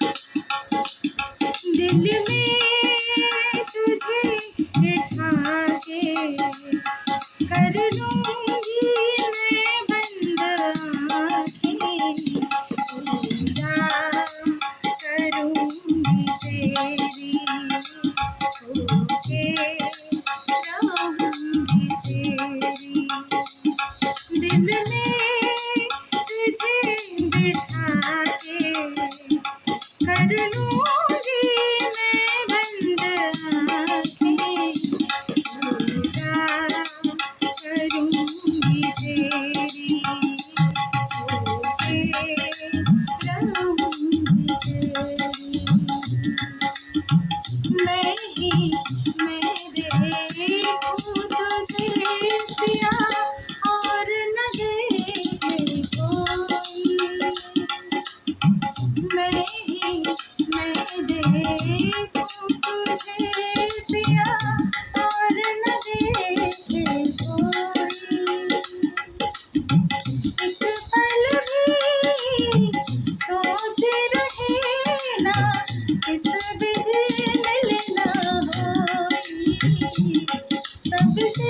दिल में तुझे बिठा के कर लूंगी मैं बंद आँखें, पूजा करूंगी तेरी, होके रहूंगी तेरी। दिल में तुझे बिठा के कर लूंगी मैं बंद आँखें, पूजा करूंगी तेरी, होके रहूंगी तेरी। मैं ही मेरे हूँ तुझे पिया, और न देखे कोई। मैं ही मेरे हूँ तुझे पिया, और न देखे कोई। एक पल भी सोच रहे ना, इस विधि मिलना होई। सबसे